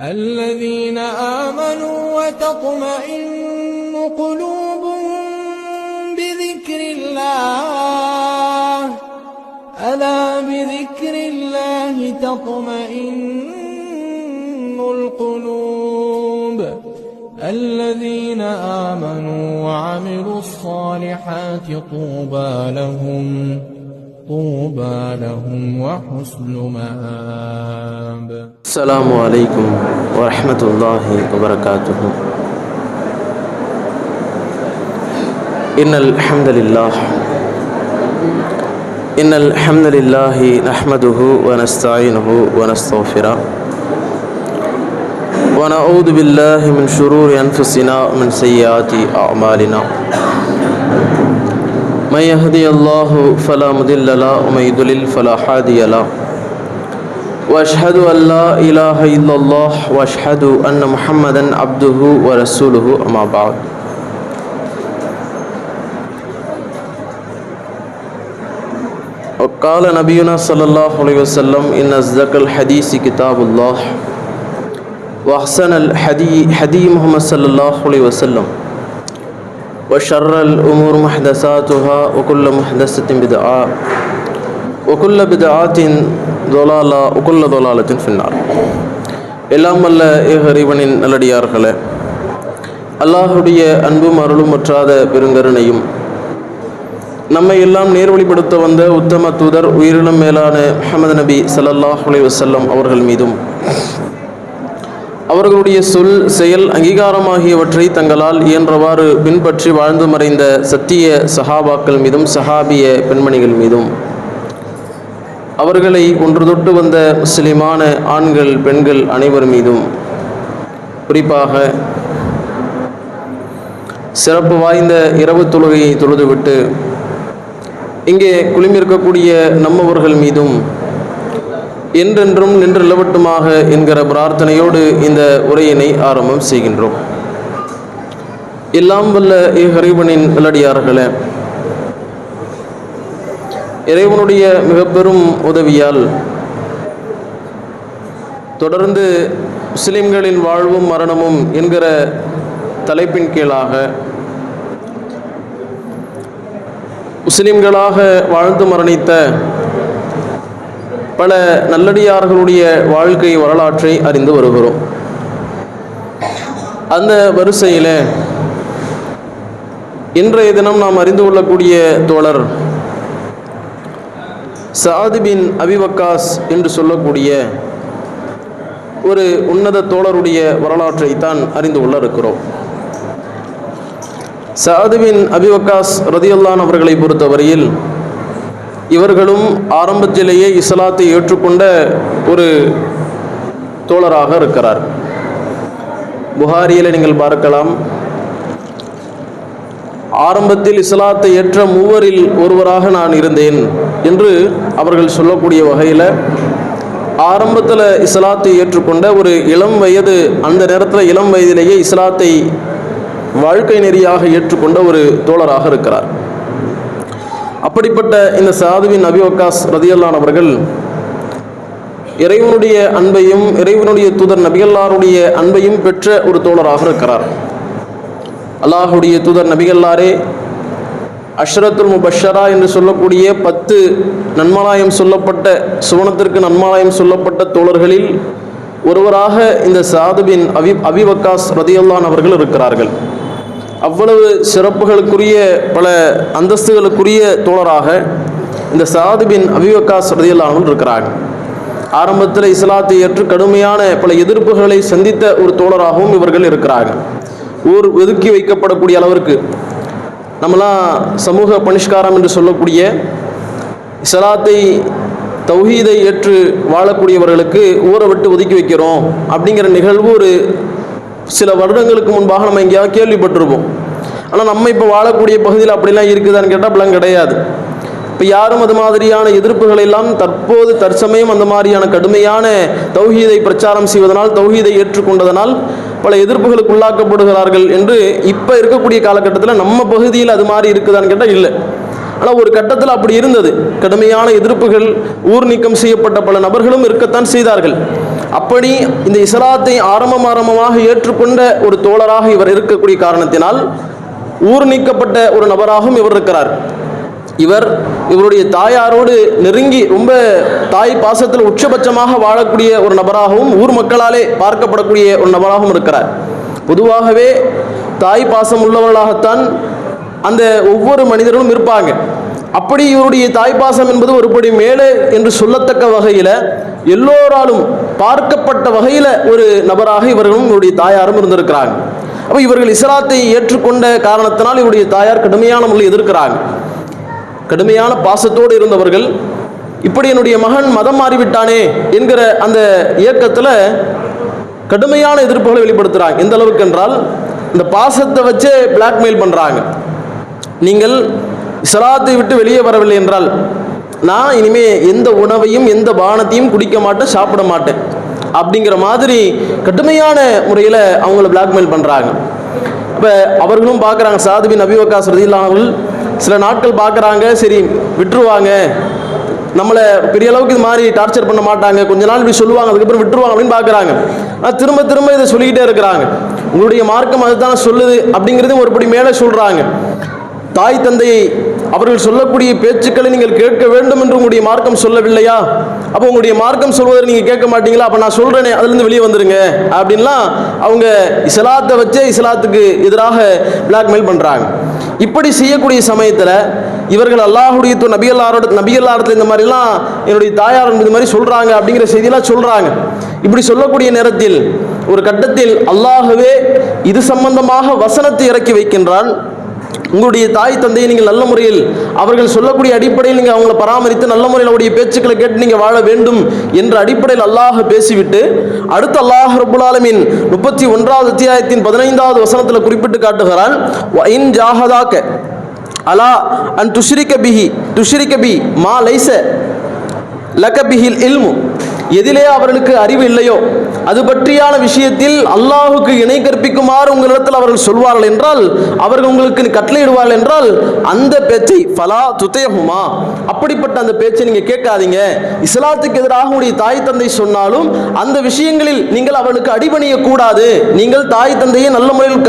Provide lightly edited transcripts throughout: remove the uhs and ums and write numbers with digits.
الذين آمنوا وتطمئن قلوبهم بذكر الله ألا بذكر الله تطمئن القلوب الذين آمنوا وعملوا الصالحات طوبى لهم وحسن مآب. السلام عليكم ورحمة الله وبركاته. إن الحمد لله نحمده ونستعينه ونستغفره ونعوذ بالله من شرور أنفسنا ومن سيئات أعمالنا. من يهدي الله فلا مضل له ومن يضلل فلا هادي له. وأشهد أن لا إله إلا الله وأشهد أن محمدا عبده ورسوله. أما بعد. وقال نبينا صلى الله عليه وسلم إن أصدق الحديث كتاب الله وأحسن الحديث محمد صلى الله عليه وسلم وشر الأمور محدثاتها وكل محدثة بدعة وكل بدعة ضلالة وكل ضلالة في النار. எல்லாம் வல்ல இறைவனின் நல்லடியார்களே, அல்லாஹுடைய அன்பும் அருளும் முற்றாத பெருங்கருணையும் நம்மை எல்லாம் நேர்வழிப்படுத்த வந்த உத்தம தூதர் உயிரினும் மேலான முஹம்மது நபி ஸல்லல்லாஹு அலைஹி வஸல்லம் அவர்கள் மீதும் அவர்களுடைய சொல் செயல் அங்கீகாரமாகியவற்றை தங்களால் இயன்றவாறு பின்பற்றி வாழ்ந்து மறைந்த சத்திய சஹாபாக்கள் மீதும் சஹாபிய பெண்மணிகள் மீதும் அவர்களை ஒன்று தொட்டு வந்த முஸ்லிமான ஆண்கள் பெண்கள் அனைவர் மீதும் குறிப்பாக சிறப்பு வாய்ந்த இரவு தொழுகையை தொழுதுவிட்டு இங்கே குழுமியிருக்கக்கூடிய நம்மவர்கள் மீதும் என்றென்றும் நின்று நிலவட்டுமாக என்கிற பிரார்த்தனையோடு இந்த உரையினை ஆரம்பம் செய்கின்றோம். எல்லாம் வல்ல இறைவனின் நல்லடியார்களே, இறைவனுடைய மிக பெரும் உதவியால் தொடர்ந்து முஸ்லிம்களின் வாழ்வும் மரணமும் என்கிற தலைப்பின் கீழாக முஸ்லிம்களாக வாழ்ந்து மரணித்த பல நல்லடியார்களுடைய வாழ்க்கை வரலாற்றை அறிந்து வருகிறோம். அந்த வரிசையில் இன்றைய தினம் நாம் அறிந்து கொள்ளக்கூடிய தோழர் சஅத் பின் அபி வக்காஸ் என்று சொல்லக்கூடிய ஒரு உன்னத தோழருடைய வரலாற்றை தான் அறிந்து கொள்ள இருக்கிறோம். சஅத் பின் அபி வக்காஸ் ரதியல்லாஹு அன்ஹு அவர்களை பொறுத்தவரையில் இவர்களும் ஆரம்பத்திலேயே இஸ்லாத்தை ஏற்றுக்கொண்ட ஒரு தோழராக இருக்கிறார். புகாரியில் நீங்கள் பார்க்கலாம், ஆரம்பத்தில் இஸ்லாத்தை ஏற்ற மூவரில் ஒருவராக நான் இருந்தேன் என்று அவர்கள் சொல்லக்கூடிய வகையில் ஆரம்பத்தில் இஸ்லாத்தை ஏற்றுக்கொண்ட ஒரு இளம் வயது, அந்த நேரத்தில் இளம் வயதிலேயே இஸ்லாத்தை வாழ்க்கை நெறியாக ஏற்றுக்கொண்ட ஒரு தோழராக இருக்கிறார். அப்படிப்பட்ட இந்த சஅத் பின் அபி வக்காஸ் ரதியல்லாஹு அன்ஹு அவர்கள் இறைவனுடைய அன்பையும் இறைவனுடைய தூதர் நபிகளாருடைய அன்பையும் பெற்ற ஒரு தோழராக இருக்கிறார். அல்லாஹுடைய தூதர் நபிகளாரே அஷ்ரத்துல் முபஷ்ஷரா என்று சொல்லக்கூடிய 10 நன்மாராயம் சொல்லப்பட்ட, சுவனத்திற்கு நன்மாராயம் சொல்லப்பட்ட தோழர்களில் ஒருவராக இந்த சஅத் பின் அபி வக்காஸ் ரதியல்லாஹு அன்ஹு அவர்கள் இருக்கிறார்கள். அவ்வளவு சிறப்புகளுக்குரிய பல அந்தஸ்துகளுக்குரிய தோழராக இந்த சஅத் பின் அபி வக்காஸ் ரதியல்லாஹு அன்ஹு இருக்கிறார்கள். ஆரம்பத்தில் இஸ்லாத்தை ஏற்று கடுமையான பல எதிர்ப்புகளை சந்தித்த ஒரு தோழராகவும் இவர்கள் இருக்கிறார்கள். ஊர் ஒதுக்கி வைக்கப்படக்கூடிய அளவிற்கு, நம்மளாம் சமூக பணிஷ்காரம் என்று சொல்லக்கூடிய இஸ்லாத்தை தௌஹீதை ஏற்று வாழக்கூடியவர்களுக்கு ஊரை விட்டு ஒதுக்கி வைக்கிறோம் அப்படிங்கிற நிகழ்வு ஒரு சில வருடங்களுக்கு முன்பாக நம்ம எங்கேயாவது கேள்விப்பட்டிருப்போம். ஆனால் நம்ம இப்போ வாழக்கூடிய பகுதியில் அப்படிலாம் இருக்குதான்னு கேட்டால் அப்படிலாம் கிடையாது. இப்போ யாரும் அது மாதிரியான எதிர்ப்புகள் எல்லாம் தற்போது தற்சமயம் அந்த மாதிரியான கடுமையான தௌஹீதை பிரச்சாரம் செய்வதனால், தௌஹீதை ஏற்றுக்கொண்டதனால் பல எதிர்ப்புகளுக்கு உள்ளாக்கப்படுகிறார்கள் என்று இப்போ இருக்கக்கூடிய காலகட்டத்தில் நம்ம பகுதியில் அது மாதிரி இருக்குதான்னு கேட்டால் இல்லை. ஆனால் ஒரு கட்டத்தில் அப்படி இருந்தது. கடுமையான எதிர்ப்புகள், ஊர் நீக்கம் செய்யப்பட்ட பல நபர்களும் இருக்கத்தான் செய்தார்கள். அப்படி இந்த இஸ்லாத்தை ஆரம்பமாக ஏற்றுக்கொண்ட ஒரு தோழராக இவர் இருக்கக்கூடிய காரணத்தினால் ஊர் நீக்கப்பட்ட ஒரு நபராகவும் இவர் இருக்கிறார். இவருடைய தாயாரோடு நெருங்கி ரொம்ப தாய் பாசத்தில் உச்சபட்சமாக வாழக்கூடிய ஒரு நபராகவும் ஊர் மக்களாலே பார்க்கப்படக்கூடிய ஒரு நபராகவும் இருக்கிறார். பொதுவாகவே தாய் பாசம் உள்ளவர்களாகத்தான் அந்த ஒவ்வொரு மனிதர்களும் இருப்பாங்க. அப்படி இவருடைய தாய் பாசம் என்பது ஒருபடி மேலே என்று சொல்லத்தக்க வகையில் எல்லோராலும் பார்க்கப்பட்ட வகையில் ஒரு நபராக இவர்களும் இவருடைய தாயாரும் இருந்திருக்கிறாங்க. அப்போ இவர்கள் இஸ்லாத்தை ஏற்றுக்கொண்ட காரணத்தினால் இவருடைய தாயார் கடுமையான முறையில் எதிர்க்கிறாங்க. கடுமையான பாசத்தோடு இருந்தவர்கள் இப்படி என்னுடைய மகன் மதம் மாறிவிட்டானே என்கிற அந்த இயக்கத்தில் கடுமையான எதிர்ப்புகளை வெளிப்படுத்துகிறாங்க. எந்த அளவுக்கு என்றால் இந்த பாசத்தை வச்சே பிளாக்மெயில் பண்ணுறாங்க. நீங்கள் இஸ்லாத்தை விட்டு வெளியே வரவில்லை என்றால் நான் இனிமே எந்த உணவையும் எந்த பானத்தையும் குடிக்க மாட்டேன், சாப்பிட மாட்டேன் அப்படிங்கிற மாதிரி கடுமையான முறையில் அவங்கள பிளாக்மெயில் பண்ணுறாங்க. அப்போ அவர்களும் பார்க்குறாங்க, சாத் பின் அபி வக்காஸ் ரலியல்லாஹு அன்ஹு சில நாட்கள் பார்க்குறாங்க, சரி விட்டுருவாங்க, நம்மளை பெரிய அளவுக்கு இது மாதிரி டார்ச்சர் பண்ண மாட்டாங்க, கொஞ்ச நாள் இப்படி சொல்லுவாங்க, அதுக்கப்புறம் விட்டுருவாங்க அப்படின்னு பார்க்குறாங்க. ஆனால் திரும்ப திரும்ப இதை சொல்லிக்கிட்டே இருக்கிறாங்க. உங்களுடைய மார்க்கம் அதுதான் சொல்லுது அப்படிங்கிறதையும் ஒருபடி மேலே சொல்கிறாங்க. தாய் தந்தையை அவர்கள் சொல்லக்கூடிய பேச்சுக்களை நீங்கள் கேட்க வேண்டும் என்று உங்களுடைய மார்க்கம் சொல்லவில்லையா? அப்போ உங்களுடைய மார்க்கம் சொல்வதை நீங்கள் கேட்க மாட்டீங்களா? அப்போ நான் சொல்கிறேனே அதுலேருந்து வெளியே வந்துருங்க அப்படின்லாம் அவங்க இஸ்லாத்தை வச்சே இஸ்லாத்துக்கு எதிராக பிளாக்மெயில் பண்ணுறாங்க. இப்படி செய்யக்கூடிய சமயத்தில் இவர்கள் அல்லாஹுடைய நபியல்லாரத்தில் இந்த மாதிரிலாம் என்னுடைய தாயார் இந்த மாதிரி சொல்கிறாங்க அப்படிங்கிற செய்தியெல்லாம் சொல்கிறாங்க. இப்படி சொல்லக்கூடிய நேரத்தில் ஒரு கட்டத்தில் அல்லாஹ்வே இது சம்பந்தமாக வசனத்தை இறக்கி வைக்கின்றான். உங்களுடைய தாய் தந்தையை நீங்கள் நல்ல முறையில் அவர்கள் சொல்லக்கூடிய அடிப்படையில் நீங்கள் அவங்களை பராமரித்து நல்ல முறையில் அவருடைய பேச்சுக்களை கேட்டு நீங்கள் வாழ வேண்டும் என்ற அடிப்படையில் அல்லாஹ் பேசிவிட்டு அடுத்து அல்லாஹ் ரப்புல் ஆலமீன் 31வது அத்தியாயத்தின் 15வது வசனத்தில் குறிப்பிட்டு காட்டுகிறான், இன் ஜாஹதாக்க அலா அன் துஷ்ரிக பி மா லைஸ லக பிஹில் இல்மு, எதிலே அவர்களுக்கு அறிவு இல்லையோ அது பற்றியான விஷயத்தில் அல்லாஹுக்கு இணை கற்பிக்குமாறு உங்களிடத்தில் அவர்கள் சொல்வார்கள் என்றால், அவர்கள் உங்களுக்கு கட்டளையிடுவார்கள் என்றால் அந்த பேச்சை ஃபலா துதேஹுமா, அப்படிப்பட்ட அந்த பேச்சை நீங்கள் கேட்காதீங்க. இஸ்லாத்துக்கு எதிராக உங்களுடைய தாய் தந்தை சொன்னாலும் அந்த விஷயங்களில் நீங்கள் அவர்களுக்கு அடிபணிய கூடாது. நீங்கள் தாய் தந்தையை நல்ல முறையில்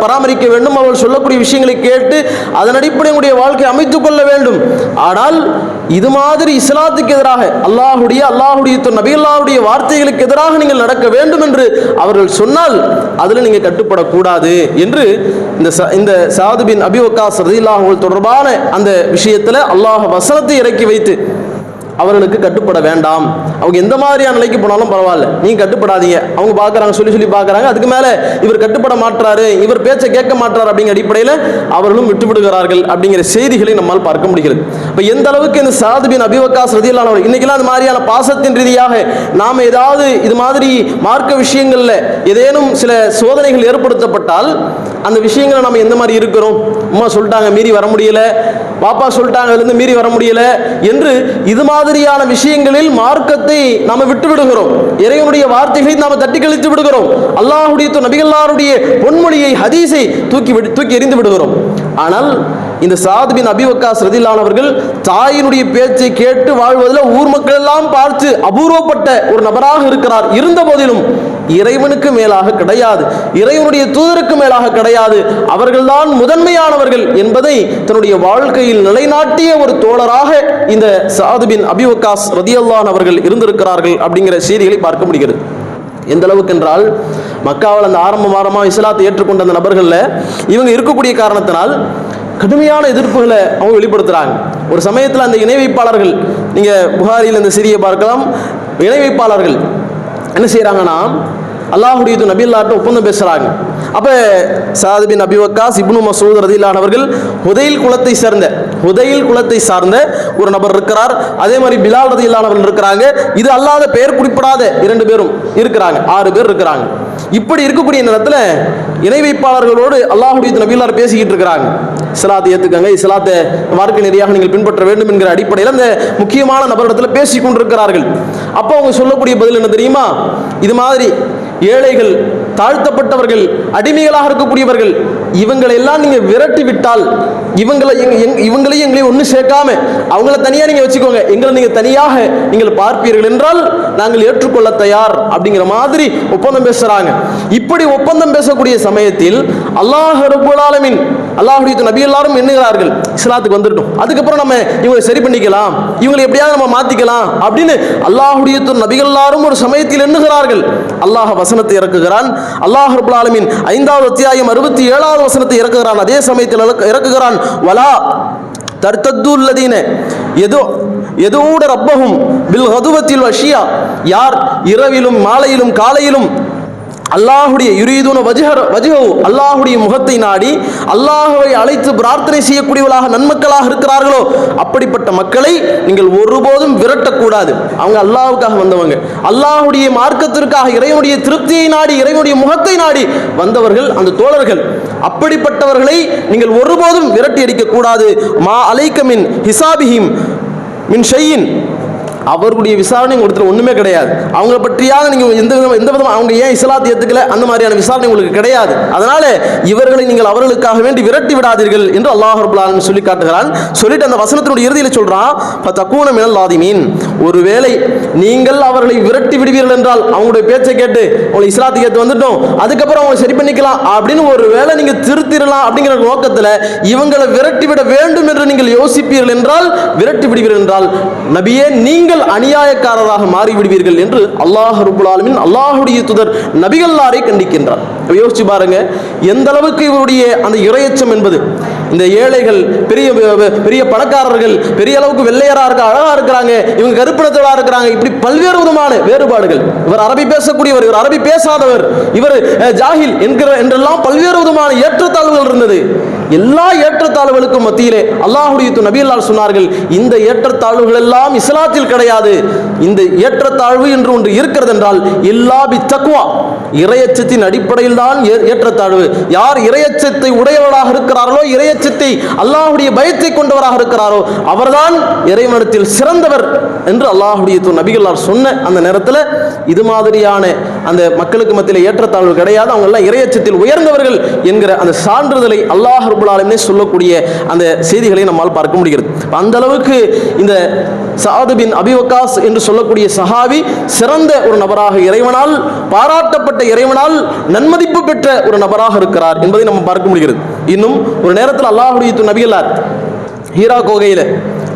பராமரிக்க வேண்டும். அவர்கள் சொல்லக்கூடிய விஷயங்களை கேட்டு அதன் அடிப்படையில் உங்களுடைய வாழ்க்கை அமைத்துக் கொள்ள வேண்டும். ஆனால் இது மாதிரி இஸ்லாத்துக்கு எதிராக அல்லாஹுடைய நபியல்லாஹுடைய வார்த்தைகளுக்கு எதிராக நீங்கள் நடக்க வேண்டும் என்று அவர்கள் சொன்னால் அதில் நீங்கள் கட்டுப்படக்கூடாது என்று இந்த சாத் பின் அபி வக்காஸ் ரலியல்லாஹு அன்ஹு தொடர்பான அந்த விஷயத்தில் அல்லாஹ் வசனத்தை இறக்கி வைத்து அவர்களுக்கு கட்டுப்பட வேண்டாம். அவங்க எந்த மாதிரியான நிலைக்கு போனாலும் பரவாயில்ல, நீங்க கட்டுப்படாதீங்க. அவங்க பார்க்குறாங்க, சொல்லி பார்க்குறாங்க, அதுக்கு மேலே இவர் கட்டுப்பட மாட்டாரு, இவர் பேச்சை கேட்க மாட்டார் அப்படிங்கிற அடிப்படையில் அவர்களும் விட்டுவிடுகிறார்கள் அப்படிங்கிற செய்திகளை நம்மால் பார்க்க முடிகிறது. இப்போ எந்த அளவுக்கு இந்த சாத் பின் அபி வக்காஸ் ரலியல்லாஹு அன்ஹு இன்னைக்கெல்லாம் அந்த மாதிரியான பாசத்தின் ரீதியாக நாம் ஏதாவது இது மாதிரி மார்க்க விஷயங்களில் ஏதேனும் சில சோதனைகள் ஏற்படுத்தப்பட்டால் அந்த விஷயங்களை நம்ம எந்த மாதிரி இருக்கிறோம்? அம்மா சொல்லிட்டாங்க மீறி வர முடியல, பாப்பா சொல்லிட்டாங்க அதுலேருந்து மீறி வர முடியல என்று இது மாதிரியான விஷயங்களில் மார்க்கத்தை நாம் விட்டு விடுகிறோம். இறைவனுடைய வார்த்தைகளை நாம் தட்டி கழித்து விடுகிறோம். அல்லாஹ்வுடைய நபிகளாருடைய பொன்மொழியை ஹதீஸை தூக்கி எறிந்து விடுகிறோம். ஆனால் இந்த சாத் பின் அபி வக்காஸ் ரலியல்லாஹு அன்ஹு அவர்கள் தாயினுடைய பேச்சை கேட்டு வாழ்வதில் ஊர் மக்கள் எல்லாம் பார்த்து அபூர்வப்பட்ட ஒரு நபராக இருக்கிறார். இருந்த போதிலும் இறைவனுக்கு மேலாக கிடையாது, இறைவனுடைய தூதருக்கு மேலாக கிடையாது, அவர்கள்தான் முதன்மையானவர்கள் என்பதை தன்னுடைய வாழ்க்கையில் நிலைநாட்டிய ஒரு தோழராக இந்த சாத் பின் அபி வக்காஸ் ரலியல்லாஹு அன்ஹு அவர்கள் இருந்திருக்கிறார்கள் அப்படிங்கிற செய்திகளை பார்க்க முடிகிறது. எந்த அளவுக்கு என்றால் மக்காவில் அந்த ஆரம்பமாக இஸ்லாத்தை ஏற்றுக்கொண்ட அந்த நபர்களில் இவங்க இருக்கக்கூடிய காரணத்தினால் கடுமையான எதிர்ப்புகளை அவங்க வெளிப்படுத்துகிறாங்க. ஒரு சமயத்தில் அந்த இணை வைப்பாளர்கள், நீங்கள் புகாரியில் இந்த செய்தியை பார்க்கலாம், இணை வைப்பாளர்கள் என்ன செய்கிறாங்கன்னா அல்லாஹ்வுடைய நபியல்லாஹ்ட்ட ஒப்பந்தம் பேசுகிறாங்க. அப்போ சாத் பின் அபி வக்காஸ் இப்னு மஸ்ஊத் ரலியல்லாஹு அன்ஹு அவர்கள் ஹுதைல் குலத்தை சார்ந்த ஒரு நபர் இருக்கிறார். அதே மாதிரி பிலால் ரலியல்லாஹு அன்ஹு இருக்கிறாங்க. இது அல்லாத பெயர் குறிப்பிடாத 2 பேரும் இருக்கிறாங்க, 6 பேர் இருக்கிறாங்க. இப்படி இருக்கக்கூடிய நேரத்தில் இணை வைப்பாளர்களோடு அல்லாஹ்வுடைய நபியல்லாஹ் பேசிக்கிட்டு இருக்கிறாங்க. இஸ்லாத்தை ஏற்றுக்கங்க, இஸ்லாத்தை மார்க்க நெறியாக நீங்கள் பின்பற்ற வேண்டும் என்கிற அடிப்படையில் அந்த முக்கியமான நபரிடத்தில் பேசி கொண்டிருக்கிறார்கள். அப்போ அவங்க சொல்லக்கூடிய பதில் என்ன தெரியுமா? இது மாதிரி ஏழைகள், தாழ்த்தப்பட்டவர்கள், அடிமைகளாக இருக்கக்கூடியவர்கள், இவங்களை எல்லாம் நீங்க விரட்டி விட்டால், இவங்களையும் எங்களையும் ஒன்று சேர்க்காம அவங்கள தனியா நீங்க வச்சுக்கோங்க, எங்களை நீங்க தனியாக நீங்கள் பார்ப்பீர்கள் என்றால் நாங்கள் ஏற்றுக்கொள்ள தயார் அப்படிங்கிற மாதிரி ஒப்பந்தம் பேசுறாங்க. இப்படி ஒப்பந்தம் பேசக்கூடிய சமயத்தில் அல்லாஹ் ரப்பல் ஆலமீன், அல்லாஹ்வுடைய நபி எல்லாரும் எண்ணுகிறார்கள், இஸ்லாத்துக்கு வந்துட்டோம், அதுக்கப்புறம் நம்ம இவங்களை சரி பண்ணிக்கலாம், இவங்களை எப்படியாவது நம்ம மாத்திக்கலாம் அப்படின்னு அல்லாஹ்வுடைய நபிகள் எல்லாரும் ஒரு சமயத்தில் எண்ணுகிறார்கள். அல்லாஹ் வசனத்தை இறக்குகிறான். அல்லாஹ் ரப்பல் ஆலமீன் 5வது அத்தியாயம் 67வது வசனத்தை இறக்குகிறான். அதே சமயத்தில் இறக்குகிறான், வலா தர்தத்துல்லதீன எதோட ரப்பஹும் பில் கதுவத்தில் வஷியா, யார் இரவிலும் மாலையிலும் காலையிலும் அல்லாஹுடைய யுரீதுன வஜ்ஹு, அல்லாஹுடைய முகத்தை நாடி அல்லாஹ்வை அழைத்து பிரார்த்தனை செய்யக்கூடியவர்களாக நன்மக்களாக இருக்கிறார்களோ அப்படிப்பட்ட மக்களை நீங்கள் ஒருபோதும் விரட்டக்கூடாது. அவங்க அல்லாஹ்வுக்காக வந்தவங்க, அல்லாஹுடைய மார்க்கத்திற்காக, இறைவனுடைய திருப்தியை நாடி, இறைவனுடைய முகத்தை நாடி வந்தவர்கள் அந்த தோழர்கள். அப்படிப்பட்டவர்களை நீங்கள் ஒருபோதும் விரட்டி அடிக்க கூடாது. மா அலைக்க மின் ஹிசாபிஹிம் மின் ஷையின், அவர்களுடைய விசாரணை உங்களுக்கு ஒண்ணுமே கிடையாது. அவங்களை பற்றியாக நீங்க எந்த விதமாக அவங்க ஏன் இஸ்லாத்தை ஏத்துக்கல அந்த மாதிரியான விசாரணை உங்களுக்கு கிடையாது. அதனால இவர்களை நீங்கள் அவர்களுக்காக வேண்டி விரட்டி விடாதீர்கள் என்று அல்லாஹ் ரப்பல் ஆலமீன் சொல்லி காட்டுகிறான். சொல்லிட்டு அந்த வசனத்தினுடைய இறுதியில் சொல்றான், ஃபதகூன மினல் லாதிமீன், ஒருவேளை நீங்கள் அவர்களை விரட்டி விடுவீர்கள் என்றால், அவங்களுடைய பேச்சை கேட்டு உங்களை இஸ்லாத்துக்கு ஏற்று வந்துட்டோம், அதுக்கப்புறம் அவங்க சரி பண்ணிக்கலாம் அப்படின்னு ஒருவேளை நீங்க திருத்திடலாம் அப்படிங்கிற நோக்கத்தில் இவங்களை விரட்டி விட வேண்டும் என்று நீங்கள் யோசிப்பீர்கள் என்றால், விரட்டி விடுவீர்கள் என்றால் நபியே நீங்கள் அநியாயக்காரராக மாறிவிடுவீர்கள் என்று அல்லாஹ் ரப்பல் ஆலமீன் அல்லாஹ்வுடைய தூதர் நபிகளாரை கண்டிக்கின்றார். யோசிச்சு பாருங்க எந்த அளவுக்கு இவருடைய அந்த இறையச்சம் என்பது. இந்த ஏழைகள் பெரிய பெரிய பணக்காரர்கள் பெரிய அளவுக்கு வெள்ளையரா இருக்க அழகா இருக்கிறாங்க, இவங்க கருப்பினத்தவரா இருக்கிறாங்க, இப்படி பல்வேறு விதமான வேறுபாடுகள். இவர் அரபி பேசக்கூடியவர், இவர் அரபி பேசாதவர், இவர் ஜாஹில் என்றெல்லாம் பல்வேறு விதமான ஏற்றத்தாழ்வுகள் இருந்தது. எல்லா ஏற்றத்தாழ்வுகளுக்கும் மத்தியிலே அல்லாஹ்வுடைய நபிகளார் சொன்னார்கள், இந்த ஏற்றத்தாழ்வுகள் எல்லாம் இஸ்லாத்தில் கிடையாது. இந்த ஏற்றத்தாழ்வு என்று ஒன்று இருக்கிறது என்றால் எல்லா பித்தக்வா, இறையச்சத்தின் அடிப்படையில் தான் ஏற்றத்தாழ்வு. யார் இறையச்சத்தை உடையவராக இருக்கிறார்களோ, இறையச்சத்தை அல்லாஹ்வுடைய பயத்தை கொண்டவராக இருக்கிறாரோ அவர்தான் இறைவனிடத்தில் சிறந்தவர் என்று அல்லாஹ்வுடைய நபிகளார் சொன்ன அந்த நேரத்தில் இது மாதிரியான அந்த மக்களுக்கு மத்தியில் ஏற்றத்தாழ்வு கிடையாது, அவங்க எல்லாம் இறையச்சத்தில் உயர்ந்தவர்கள் என்கிற அந்த சான்றிதழை அல்லாஹ் ரப்பல் ஆலமீன் சொல்லக்கூடிய அந்த செய்திகளை நம்மால் பார்க்க முடிகிறது. அந்த அளவுக்கு இந்த சஅத் பின் அபி வக்காஸ் என்று சொல்லக்கூடிய சஹாபி சிறந்த ஒரு நபராக, இறைவனால் பாராட்டப்பட்ட, இறைவனால் நன்மதிப்பு பெற்ற ஒரு நபராக இருக்கிறார் என்பதை நம்ம பார்க்க முடிகிறது. இன்னும் ஒரு நேரத்தில் அல்லாஹ்வுடைய நபிகளார் ஹீரா கோகையில்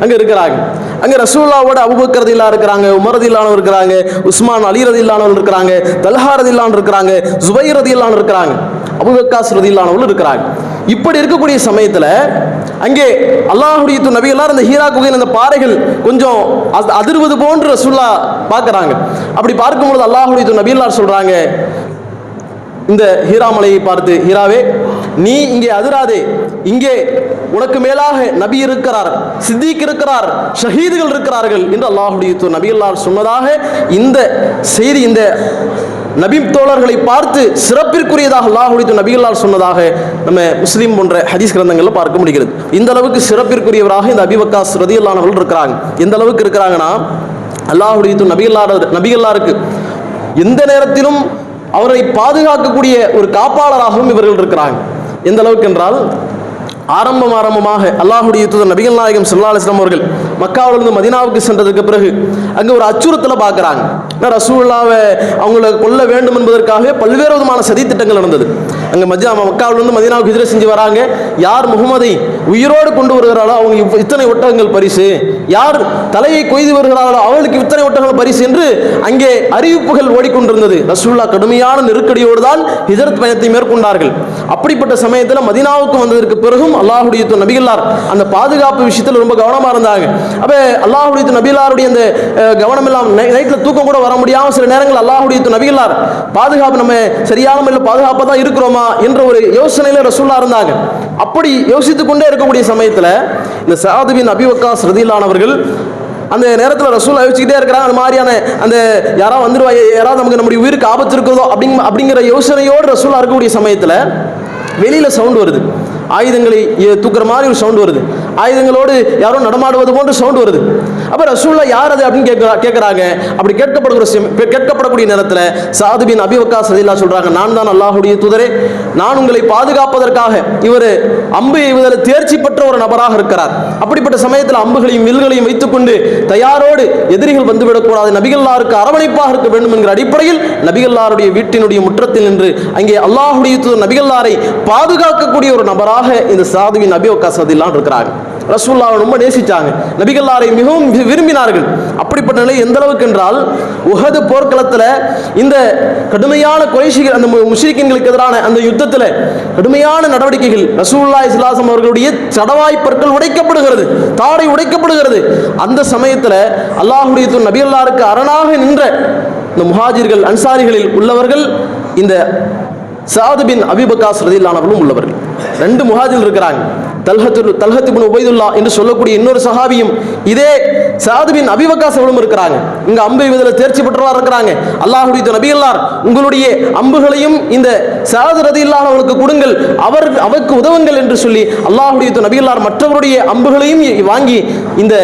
அங்க இருக்கிறாங்க. அங்க ரசூலுல்லாஹ்வோட அபூபக்கர் ரலியல்லாஹு இருக்கிறாங்க, உமர் ரலியல்லாஹு இருக்கிறாங்க, உஸ்மான் அலி ரலியல்லாஹு இருக்கிறாங்க, தல்ஹா ரலியல்லாஹு இருக்கிறாங்க, ஜுபைர் ரலியல்லாஹு இருக்கிறாங்க, அபூ வக்காஸ் ரலியல்லாஹு இருக்கிறாங்க. இப்படி இருக்கக்கூடிய சமயத்தில் அங்கே அல்லாஹ்வுடைய நபிகளார் அந்த ஹீரா குகையின் அந்த பாறைகள் கொஞ்சம் அதிர்வது போன்று ரசூலுல்லாஹ் பார்க்கறாங்க. அப்படி பார்க்கும்போது அல்லாஹ்வுடைய நபிகளார் சொல்றாங்க இந்த ஹீரா மலையை பார்த்து, ஹீராவே நீ இங்கே அதிராதே, இங்கே உனக்கு மேலாக நபி இருக்கிறார், சித்திக் இருக்கிறார், ஷஹீதுகள் இருக்கிறார்கள் என்று அல்லாஹ்வுடைய நபிகளார் சொன்னதாக இந்த செய்தி, இந்த நபி தோழர்களை பார்த்து சிறப்பிற்குரியதாக அல்லாஹ்வுடைய நபிகளார் சொன்னதாக நம்ம முஸ்லீம் போன்ற ஹதீஸ் கிரந்தங்களில் பார்க்க முடிகிறது. இந்த அளவுக்கு சிறப்பிற்குரியவராக இந்த அபீ வக்காஸ் ரலியல்லாஹு அன்ஹு இருக்கிறாங்க. எந்த அளவுக்கு இருக்கிறாங்கன்னா, அல்லாஹ்வுடைய நபிகளாருக்கு எந்த நேரத்திலும் அவரை பாதுகாக்கக்கூடிய ஒரு காப்பாளராகவும் இவர்கள் இருக்கிறாங்க. எந்த அளவுக்கு என்றால், ஆரம்பமாக அல்லாஹ்வுடைய தூதர் நபிகள் நாயகம் ஸல்லல்லாஹு அலைஹி வஸல்லம் அவர்கள் மக்காவிலிருந்து மதீனாவுக்கு சென்றதுக்கு பிறகு அங்கே ஒரு அச்சுறுத்தலை பார்க்குறாங்க. ரசூலுல்லாஹ்வை அவங்களை கொல்ல வேண்டும் என்பதற்காகவே பல்வேறு விதமான சதித்திட்டங்கள் நடந்தது. அங்கே மக்காவிலிருந்து மதீனாவுக்கு ஹிஜ்ரத் செஞ்சு வராங்க. யார் முகமதை உயிரோடு கொண்டு வருகிறாரோ அவங்க இத்தனை ஒட்டகங்கள் பரிசு, யார் தலையை கொய்து வருகிறார்களோ அவர்களுக்கு இத்தனை ஒட்டகங்கள் பரிசு என்று அங்கே அறிவிப்புகள் ஓடிக்கொண்டிருந்தது. ரசூலுல்லாஹ் கடுமையான நெருக்கடியோடு தான் ஹிஜ்ரத் பயணத்தை மேற்கொண்டார்கள். அப்படிப்பட்ட சமயத்தில் மதீனாவுக்கு வந்ததற்கு பிறகும் அல்லாஹ்வுடைய நபிகளார் அந்த பாதுகாப்பு விஷயத்தில் ரொம்ப கவனமா இருந்தாங்க. அப்ப அல்லாஹ்வுடைய நபிகளாருடைய அந்த கவனம் எல்லாம் நைட்ல தூக்கம் கூட வர முடியாம சில நேரங்கள் அல்லாஹ்வுடைய நபிகளார் பாதுகாப்பு நம்ம சரியான முறையில் பாதுகாப்பாக தான் இருக்கிறோமா என்ற ஒரு யோசனையில ரசூலுல்லாஹ் இருந்தாங்க. அப்படி யோசித்துக் கொண்டே இருக்கக்கூடிய சமயத்தில் இந்த சஅத் பின் அபீ வக்காஸ் ரலியல்லாஹு அவர்கள் அந்த நேரத்தில் ரசூலுல்லாஹ் யோசிச்சுக்கிட்டே இருக்கிறாங்க. அந்த மாதிரியான அந்த யாராவது வந்துருவாங்க, யாராவது நமக்கு நம்முடைய உயிருக்கு ஆபத்து இருக்கிறதோ அப்படிங்கிற யோசனையோடு ரசூலுல்லாஹ் இருக்கக்கூடிய சமயத்தில் வெளியில சவுண்ட் வருது. ஆயுதங்களை தூக்குற மாதிரி ஒரு சவுண்ட் வருது, ஆயுதங்களோடு யாரோ நடமாடுவது போன்ற சவுண்ட் வருது. அப்ப ரசூலுல்லாஹ் யார் அது அப்படின்னு கேட்கறாங்க. அப்படி கேட்கப்படக்கூடிய நேரத்தில் சாது பின் அபி வக்காஸ் ரலியல்லாஹு சொல்றாங்க, நான் தான் அல்லாஹ்வுடைய தூதரே, நான் உங்களை பாதுகாப்பதற்காக. இவர் அம்பு எய்வதில் தேர்ச்சி பெற்ற ஒரு நபராக இருக்கிறார். அப்படிப்பட்ட சமயத்தில் அம்புகளையும் வில்களையும் வைத்துக்கொண்டு தயாரோடு எதிரிகள் வந்துவிடக்கூடாது, நபிகள்லாருக்கு அரவணைப்பாக இருக்க வேண்டும் என்கிற அடிப்படையில் நபிகள்லாருடைய வீட்டினுடைய முற்றத்தில் நின்று அங்கே அல்லாஹ்வுடைய தூதர் நபிகள்லாரை பாதுகாக்கக்கூடிய ஒரு நபராக இந்த சாது பின் அபி வக்காஸ் ரலியல்லாஹு இருக்கிறாங்க. ரசூலுல்லாஹ் ரொம்ப நேசிச்சாங்க, நபிகள்லாரை மிகவும் விரும்பினார்கள். அப்படிப்பட்ட நிலை எந்த அளவுக்கு என்றால், உஹது போர்க்களத்தில் இந்த கடுமையான குறைஷிகள், அந்த முஷ்ரிக்கீன்களுக்கு எதிரான அந்த யுத்தத்தில் கடுமையான நடவடிக்கைகள், ரசூலுல்லாஹி ஸல்லல்லாஹு அலைஹி வஸல்லம் அவர்களுடைய சடவாய்ப்பற்கள் உடைக்கப்படுகிறது, தாடை உடைக்கப்படுகிறது. அந்த சமயத்தில் அல்லாஹ்வுடைய தூதர் நபிகள்லாருக்கு அரணாக நின்ற இந்த முஹாஜிர்கள் அன்சாரிகளில் உள்ளவர்கள் இந்த சாது பின் அபி வக்காஸ் ரலியல்லாஹு அன்ஹு உள்ளவர்கள். ரெண்டு முஹாஜிர்கள் இருக்கிறாங்க. தல்ஹத் இப்னு உபைதுல்லா என்று சொல்லக்கூடிய இன்னொரு சஹாபியும் இதே சாது பின் அபி வக்காஸ் அவர்களும் இருக்கிறாங்க. இங்க அம்பு எய்வதில் தேர்ச்சி பெற்றவராக இருக்கிறாங்க. அல்லாஹ்வுடைய நபிகள்லார் உங்களுடைய அம்புகளையும் இந்த சாது ரலியல்லாஹு அன்ஹுவுக்கு கொடுங்கள், அவருக்கு உதவுங்கள் என்று சொல்லி அல்லாஹ்வுடைய நபிகள்லார் மற்றவருடைய அம்புகளையும் வாங்கி இந்த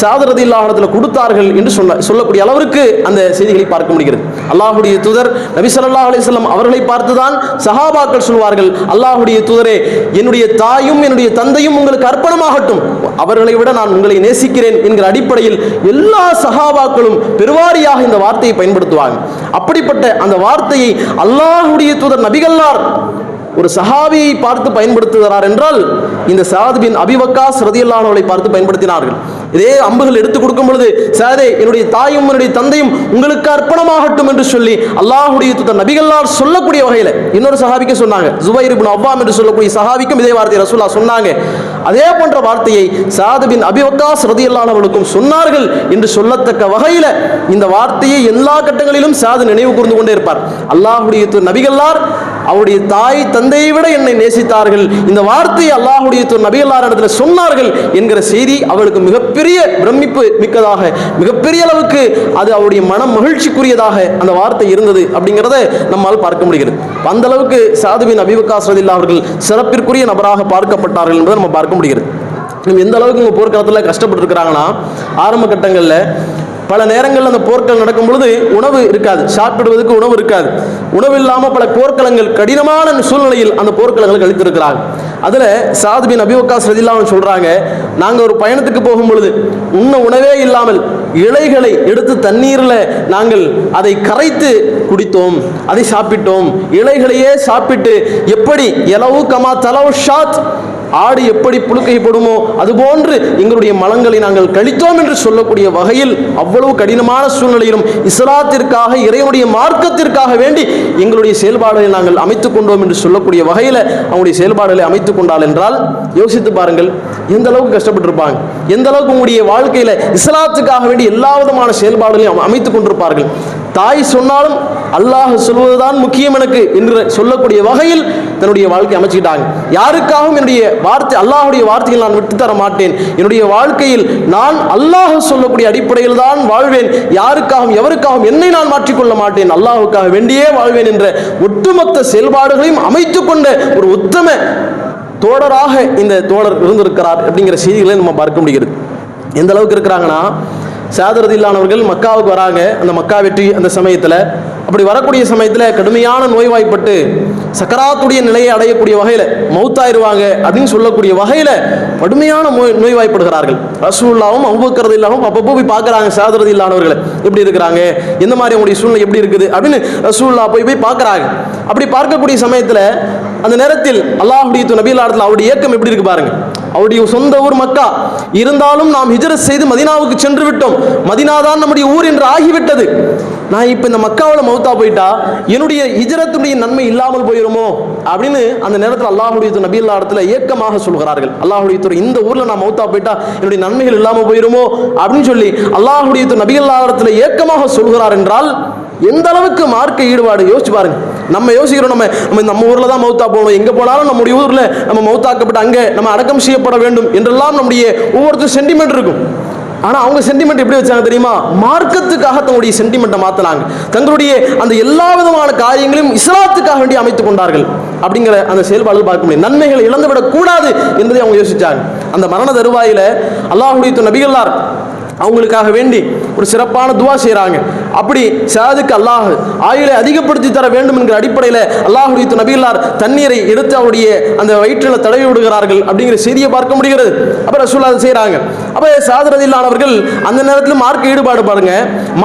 சாது ரலியல்லாஹு அன்ஹு கொடுத்தார்கள் என்று சொல்லக்கூடிய அளவிற்கு அந்த செய்திகளை பார்க்க முடிகிறது. அல்லாஹ்வுடைய தூதர் நபி ஸல்லல்லாஹு அலைஹி வஸல்லம் அவர்களை பார்த்துதான் சஹாபாக்கள் சொல்வார்கள், அல்லாஹ்வுடைய தூதரே, என்னுடைய தாயும் என்னுடைய தந்தையும் உங்களுக்கு அர்ப்பணமாகட்டும், அவர்களை விட நான் உங்களை நேசிக்கிறேன் என்கிற அடிப்படையில் எல்லா சஹாபாக்களும் பெருவாரியாக இந்த வார்த்தையை பயன்படுத்துவாங்க. அப்படிப்பட்ட அந்த வார்த்தையை அல்லாஹ்வுடைய தூதர் நபிகள்லார் ஒரு சஹாபியை பார்த்து பயன்படுத்துகிறார் என்றால் இந்த சாது பின் அபி வக்காஸ் ரலியல்லாஹு அன்ஹுவை பார்த்து பயன்படுத்தினார்கள். இதே அம்புகள் எடுத்து கொடுக்கும் பொழுது, சாதே, என்னுடைய தாயும் என்னுடைய தந்தையும் உங்களுக்கு அர்ப்பணமாகட்டும் என்று சொல்லி அல்லாஹ்வுடைய தூதர் நபிகள்லார் சொல்லக்கூடிய வகையில் இன்னொரு சஹாபிக்கு சொன்னாங்க. ஜுபைர் இப்னு அவ்வாம் என்று சொல்லக்கூடிய சஹாபிக்கும் இதே வார்த்தையை ரசூலுல்லாஹ் சொன்னாங்க. அதே போன்ற வார்த்தையை சாது பின் அபி வக்காஸ் ரலியல்லாஹு அன்ஹுவுக்கும் சொன்னார்கள் என்று சொல்லத்தக்க வகையில் இந்த வார்த்தையை எல்லா கட்டங்களிலும் சாது நினைவு கூர்ந்து கொண்டே இருப்பார். அல்லாஹ்வுடைய தூதர் நபிகள்லார் அவருடைய தாய் தந்தையை விட என்னை நேசித்தார்கள், இந்த வார்த்தையை அல்லாஹ்வுடைய தூதர் நபிகள்லார் இடத்துல சொன்னார்கள் என்கிற செய்தி அவளுக்கு மிகப்பெரிய பிரமிப்பு மிக்கதாக, மிகப்பெரிய அளவுக்கு அது அவருடைய மனம் மகிழ்ச்சிக்குரியதாக அந்த வார்த்தை இருந்தது அப்படிங்கிறத நம்மால் பார்க்க முடிகிறது. அந்த அளவுக்கு சாது பின் அபி வக்காஸ் ரலியல்லாஹு அவர்கள் சிறப்பிற்குரிய நபராக பார்க்கப்பட்டார்கள் என்பதை நம்ம பார்க்க முடிகிறது. எந்த அளவுக்கு இவங்க போர்க்களத்தில் கஷ்டப்பட்டு இருக்கிறாங்கன்னா, ஆரம்ப கட்டங்களில் பல நேரங்களில் அந்த போர்கள் நடக்கும் பொழுது உணவு இருக்காது, சாப்பிடுவதற்கு உணவு இருக்காது. உணவு இல்லாமல் பல போர்க்களங்கள், கடினமான சூழ்நிலையில் அந்த போர்க்களங்கள் கழித்திருக்கிறாங்க. அதில் சாது பின் அபி வக்காஸ் ரலியல்லாஹு அன்ஹு சொல்கிறாங்க, நாங்கள் ஒரு பயணத்துக்கு போகும் பொழுது உண்ண உணவே இல்லாமல் இலைகளை எடுத்து தண்ணீரில் நாங்கள் அதை கரைத்து குடித்தோம், அதை சாப்பிட்டோம். இலைகளையே சாப்பிட்டு எப்படி எலவு கமா தலவு ஷாத், ஆடு எப்படி புழுக்கைப்படுமோ அதுபோன்று எங்களுடைய மலங்களை நாங்கள் கழித்தோம் என்று சொல்லக்கூடிய வகையில் அவ்வளவு கடினமான சூழ்நிலையிலும் இஸ்லாத்திற்காக, இறைவனுடைய மார்க்கத்திற்காக வேண்டி எங்களுடைய செயல்பாடுகளை நாங்கள் அமைத்துக் கொண்டோம் என்று சொல்லக்கூடிய வகையில் அவங்களுடைய செயல்பாடுகளை அமைத்துக் கொண்டால் என்றால் யோசித்து பாருங்கள், எந்த அளவுக்கு கஷ்டப்பட்டிருப்பாங்க, எந்த அளவுக்கு உங்களுடைய வாழ்க்கையில் இஸ்லாத்துக்காக வேண்டி எல்லா விதமான செயல்பாடுகளையும் அமைத்துக் கொண்டிருப்பார்கள். தாய் சொன்னாலும் அல்லாஹ் சொல்வதுதான் முக்கியம் எனக்கு என்று சொல்லக்கூடிய வகையில் தன்னுடைய வாழ்க்கை அமைச்சுக்கிட்டாங்க. யாருக்காகவும் என்னுடைய வார்த்தை, அல்லாஹுடைய வார்த்தைகள் நான் விட்டு தர மாட்டேன், என்னுடைய வாழ்க்கையில் நான் அல்லாஹ் சொல்லக்கூடிய அடிப்படையில் தான் வாழ்வேன், யாருக்காகவும் எவருக்காகவும் என்னை நான் மாற்றிக்கொள்ள மாட்டேன், அல்லாஹுக்காக வேண்டியே வாழ்வேன் என்ற ஒட்டுமொத்த செயல்பாடுகளையும் அமைத்துக் கொண்ட ஒரு உத்தம தோழராக இந்த தோழர் இருந்திருக்கிறார் அப்படிங்கிற செய்திகளை நம்ம பார்க்க முடிகிறது. எந்த அளவுக்கு இருக்கிறாங்கன்னா, சாது ரலியல்லாஹு அவர்கள் மக்காவுக்கு வராங்க. அந்த மக்கா வெற்றி அந்த சமயத்தில், அப்படி வரக்கூடிய சமயத்தில் கடுமையான நோய்வாய்ப்பட்டு சக்கராத்துடைய நிலையை அடையக்கூடிய வகையில் மௌத்தாயிருவாங்க அப்படின்னு சொல்லக்கூடிய வகையில் கடுமையான நோய்வாய்ப்படுகிறார்கள். ரசூலுல்லாஹும் அபூபக்கர் ரலியல்லாஹு அப்பப்போ போய் பார்க்குறாங்க சாது ரலியல்லாஹு அவர்களை, எப்படி இருக்கிறாங்க, எந்த மாதிரி அவங்களுடைய சூழ்நிலை எப்படி இருக்குது அப்படின்னு ரசூலுல்லாஹ் போய் பார்க்குறாங்க. அப்படி பார்க்கக்கூடிய சமயத்தில் அந்த நேரத்தில் அல்லாஹ்வுடைய நபிகள்லாஹு அவருடைய இயக்கம் எப்படி இருக்கு பாருங்க. அவருடைய சொந்த ஊர் மக்கா இருந்தாலும் நாம் ஹிஜ்ரத் செய்து மதீனாவுக்கு சென்று விட்டோம், மதீனா தான் நம்முடைய ஊர் என்று ஆகிவிட்டது. நான் இப்போ இந்த மக்காவில் மௌத்தா போயிட்டா என்னுடைய ஹிஜ்ரத்துடைய நன்மை இல்லாமல் போயிருமோ அப்படின்னு அந்த நேரத்தில் அல்லாஹ்வுடைய நபிகள்லாஹு இடத்துல ஏக்கமாக சொல்கிறார்கள். அல்லாஹ்வுடைய இந்த ஊரில் நான் மௌத்தா போயிட்டா என்னுடைய நன்மைகள் இல்லாமல் போயிருமோ அப்படின்னு சொல்லி அல்லாஹ்வுடைய நபிகள்லாஹு இடத்துல ஏக்கமாக சொல்கிறார் என்றால் எந்த அளவுக்கு மார்க்க ஈடுபாடு யோசிச்சு பாருங்க. நம்ம யோசிக்கிறோம், நம்ம ஊரில் தான் மௌத்தா போகணும், எங்கே போனாலும் நம்முடைய ஊரில் நம்ம மௌத்தாக்கப்பட்டு அங்கே நம்ம அடக்கம் செய்யப்பட வேண்டும் என்றெல்லாம் நம்முடைய ஒவ்வொருத்தரும் சென்டிமெண்ட் இருக்கும். ஆனால் அவங்க சென்டிமெண்ட் எப்படி வச்சாங்க தெரியுமா? மார்க்கத்துக்காக தங்களுடைய சென்டிமெண்ட்டை மாற்றினாங்க. தங்களுடைய அந்த எல்லா விதமான காரியங்களையும் இஸ்லாத்துக்காக வேண்டி அமைத்துக் கொண்டார்கள். அப்படிங்கிற அந்த செயல்பாடுகள் பார்க்க முடியும். நன்மைகளை இழந்துவிடக் கூடாது என்பதை அவங்க யோசிச்சாங்க. அந்த மரண தருவாயில அல்லாஹ்வுடைய நபிகளார் அவங்களுக்காக வேண்டி ஒரு சிறப்பான துவா செய்கிறாங்க. அப்படி சாதுக்கு அல்லாஹ் ஆயுளை அதிகப்படுத்தி தர வேண்டும் என்கிற அடிப்படையில் அல்லாஹ்வுடைய நபிகளார் தண்ணீரை எடுத்து அவருடைய அந்த வயிற்றில் தடவி விடுகிறார்கள் அப்படிங்கிற செய்தியை பார்க்க முடிகிறது. அப்போ ரசூலுல்லாஹ் அதை செய்கிறாங்க. அப்போ சாது ரலியல்லாஹு அவர்கள் அந்த நேரத்தில் மார்க்க ஈடுபாடு பாருங்க,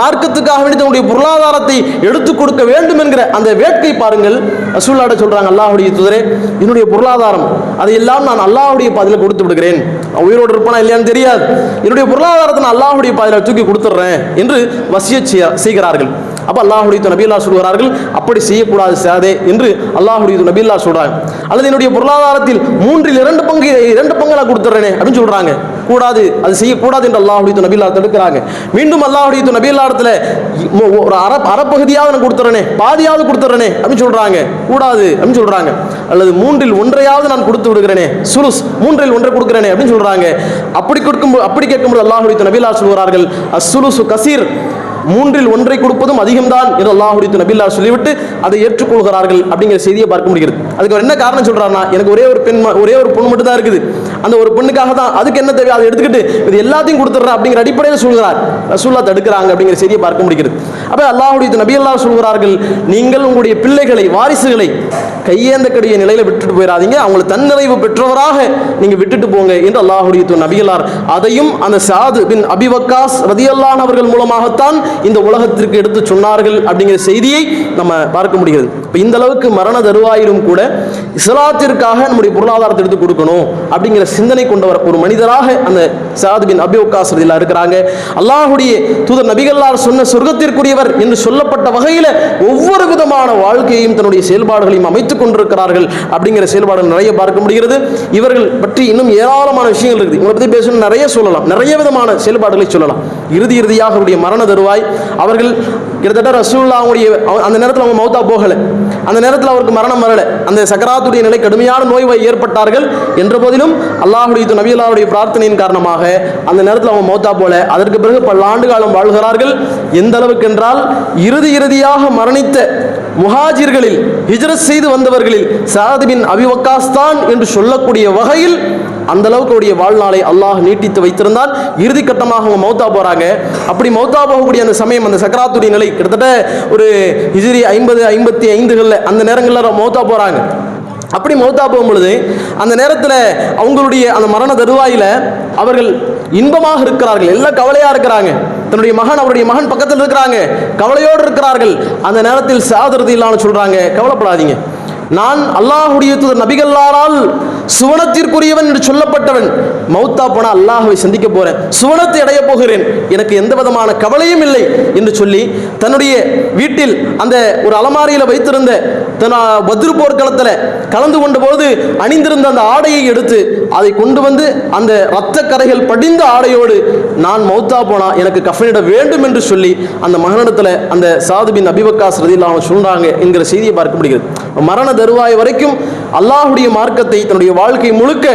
மார்க்கத்துக்காக வேண்டி தன்னுடைய பொருளாதாரத்தை எடுத்துக் கொடுக்க வேண்டும் என்கிற அந்த வேட்கை பாருங்கள். ரசூலுல்லாஹ் சொல்றாங்க, அல்லாஹ்வுடைய தூதரே, என்னுடைய பொருளாதாரம் அதையெல்லாம் நான் அல்லாஹ்வுடைய பாதையில் கொடுத்து விடுகிறேன். உயிரோடு இருப்பானா இல்லையான்னு தெரியாது, என்னுடைய பொருளாதாரத்தை நான் அல்லாஹ்வுடைய பாதையில் தூக்கி கொடுத்துட்றேன் என்று வசியத் செய்கிறார்கள். அப்போ அல்லாஹ்வுடைய நபியல்லாஹ் சொல்கிறார்கள், அப்படி செய்யக்கூடாது சாதே என்று அல்லாஹ்வுடைய நபியல்லாஹ் சொல்றாங்க. அல்லது என்னுடைய பொருளாதாரத்தில் 2 பங்கு கொடுத்துறேனே அப்படின்னு சொல்றாங்க. கூடாது, அது செய்யக்கூடாது என்று அல்லாஹ்வுடைய நபியல்லாஹ் தடுக்கிறாங்க. மீண்டும் அல்லாஹ்வுடைய நபியல்லாஹ்ல ஒரு அரைப்பகுதியாவது நான் கொடுத்துறேனே, பாதியாவது கொடுத்துறேனே அப்படின்னு சொல்றாங்க. கூடாது அப்படின்னு சொல்றாங்க. அல்லது 1/3 நான் கொடுத்து விடுகிறேனே, சுலுஸ் 1/3 கொடுக்கிறேனே அப்படின்னு சொல்றாங்க. அப்படி கேட்கும்போது அல்லாஹ்வுடைய நபியல்லாஹ் சொல்கிறார்கள், அஸ்ஸுலுசு கஸீர், 1/3 கொடுப்பதும் அதிகம்தான் என்று அல்லாஹ்வுடைய நபியல்லாஹ் சொல்லிவிட்டு அதை ஏற்றுக்கொள்கிறார்கள் அப்படிங்கிற செய்தியை பார்க்க முடிகிறது. அதுக்கு அவர் என்ன காரணம் சொல்றாருன்னா, எனக்கு ஒரே ஒரு பொண்ணு மட்டும் தான் இருக்குது, அந்த ஒரு பொண்ணுக்காக தான், அதுக்கு என்ன தேவை அதை எடுத்துக்கிட்டு இது எல்லாத்தையும் கொடுத்துட்றேன் அப்படிங்கிற அடிப்படையில் சொல்கிறார். ரசூலுல்லாஹ் தடுக்கிறாங்க அப்படிங்கிற செய்தியை பார்க்க முடிகிறது. அப்போ அல்லாஹ்வுடைய நபியல்லாஹ் சொல்கிறார்கள், நீங்கள் உங்களுடைய பிள்ளைகளை, வாரிசுகளை கையேந்தக்கூடிய நிலையில விட்டுட்டு போயிடாதீங்க, அவங்களை தன்னிறைவு பெற்றவராக நீங்க விட்டுட்டு போங்க என்று அல்லாஹ்வுடைய நபியல்லார் அதையும் அந்த சாது பின் அபி வக்காஸ் ரலியல்லாஹு அவர்கள் மூலமாகத்தான் இந்த உலகத்திற்கு எடுத்து சொன்னார்கள் அப்படிங்கிற செய்தியை நம்ம பார்க்க முடிகிறது. இப்போ இந்த அளவுக்கு மரண தருவாயிலும் கூட இஸ்லாத்திற்காக நம்முடைய பொருளாதாரத்தை எடுத்து கொடுக்கணும் அப்படிங்கிற சிந்தனை கொண்டவர் ஒரு மனிதராக அந்த சாது பின் அபி வக்காஸ் ரலியல்லாஹு இருக்கிறாங்க. அல்லாஹ்வுடைய தூதர் நபிகளார் சொன்ன சொர்க்கத்திற்குரியவர் என்று சொல்லப்பட்ட வகையில் ஒவ்வொரு விதமான வாழ்க்கையையும் தன்னுடைய செயல்பாடுகளையும் அமைத்துக் கொண்டிருக்கிறார்கள் அப்படிங்கிற செயல்பாடுகள் நிறைய பார்க்க முடிகிறது. இவர்கள் பற்றி இன்னும் ஏராளமான விஷயங்கள் இருக்குது. இவங்களை பற்றி பேசணும், நிறைய சொல்லலாம், நிறைய விதமான செயல்பாடுகளை சொல்லலாம். இறுதியாக அவருடைய மரண தருவாய் அவர்கள் கிட்டத்தட்ட ரசூலுல்லாஹ் அந்த நேரத்தில் அவங்க மௌத்தா போகலை, அந்த நேரத்தில் அவருக்கு மரணம் வரலை, அந்த சக்கராத்துடைய நிலை கடுமையான நோய்வாய் ஏற்பட்டார்கள் என்ற போதிலும் அல்லாஹ்வுடைய நபியல்லாஹ்வுடைய பிரார்த்தனையின் காரணமாக அந்த நேரத்தில் அவங்க மௌத்தா போல. அதற்கு பிறகு பல ஆண்டு காலம் வாழ்கிறார்கள். எந்த அளவுக்கு என்றால் இறுதியாக மரணித்த முஹாஜிர்களில் ஹிஜ்ரத் செய்து வந்தவர்களில் சாது பின் அபி வக்காஸ் தான் என்று சொல்லக்கூடிய வகையில் அந்த அளவுக்கு அவருடைய வாழ்நாளை அல்லாஹ் நீட்டித்து வைத்திருந்தால் இறுதி கட்டமாக அவங்க மௌத்தா போறாங்க. அப்படி மௌத்தா போகக்கூடிய அந்த சமயம், அந்த சக்கராத்துடைய நிலை கிட்டத்தட்ட ஒரு ஹிஜ்ரி 50-55 அந்த நேரங்களில் மௌத்தா போறாங்க. அப்படி மௌத்தா போகும் பொழுது அந்த நேரத்தில் அவங்களுடைய அந்த மரண தருவாயில அவர்கள் இன்பமாக இருக்கிறார்கள், எல்லாம் கவலையா இருக்கிறாங்க. தன்னுடைய மகன், அவருடைய மகன் பக்கத்தில் இருக்கிறாங்க, கவலையோடு இருக்கிறார்கள். அந்த நேரத்தில் சாது ரலியல்லாஹு சொல்றாங்க, கவலைப்படாதீங்க, நான் அல்லாஹ்வுடைய தூதர் நபிகளாரால் சுவனத்திற்குரியவன் என்று சொல்லப்பட்டவன், மௌத்தா போன அல்லாஹ்வை சந்திக்க போறேன், சுவனத்தை அடைய போகிறேன், எனக்கு எந்த விதமான கவலையும் இல்லை என்று சொல்லி தன்னுடைய வீட்டில் அந்த ஒரு அலமாரியில் வைத்திருந்த பத்ரு போர்க்களத்தில் கலந்து கொண்ட போது அணிந்திருந்த அந்த ஆடையை எடுத்து அதை கொண்டு வந்து அந்த இரத்த கரைகள் படிந்த ஆடையோடு நான் மௌத்தா போனா எனக்கு கஃனிட வேண்டும் என்று சொல்லி அந்த மகனிடத்தில் அந்த சாது பின் அபி வக்காஸ் ரலியல்லாஹு அன்ஹு சொல்றாங்க என்கிற செய்தியை பார்க்க முடிகிறது. மரண தருவாய் வரைக்கும் அல்லாஹ்வுடைய மார்க்கத்தை தன்னுடைய வாழ்க்கை முழுக்க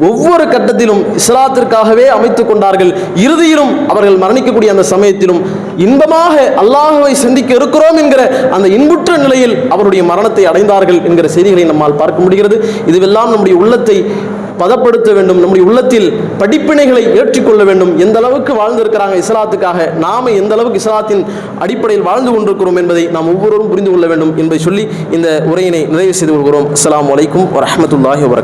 ஒவ்வொரு கட்டத்திலும் இஸ்லாத்திற்காகவே அமைத்துக் கொண்டார்கள். இறுதியிலும் அவர்கள் மரணிக்கக்கூடிய அந்த சமயத்திலும் இன்பமாக அல்லாஹ்வை சந்திக்க இருக்கிறோம் என்கிற அந்த இன்புற்ற நிலையில் அவருடைய மரணத்தை அடைந்தார்கள் என்கிற செய்திகளை நம்மால் பார்க்க முடிகிறது. இதுவெல்லாம் நம்முடைய உள்ளத்தை பதப்படுத்த வேண்டும், நம்முடைய உள்ளத்தில் படிப்பினைகளை ஏற்றிக்கொள்ள வேண்டும். எந்த அளவுக்கு வாழ்ந்திருக்கிறாங்க இஸ்லாத்துக்காக, நாம எந்த அளவுக்கு இஸ்லாத்தின் அடிப்படையில் வாழ்ந்து கொண்டிருக்கிறோம் என்பதை நாம் ஒவ்வொருவரும் புரிந்து கொள்ள வேண்டும் என்பதை சொல்லி இந்த உரையினை நிறைவு செய்து கொள்கிறோம். அஸ்ஸலாமு அலைக்கும் வரஹ்மத்துல்லாஹி வபரகாத்துஹு.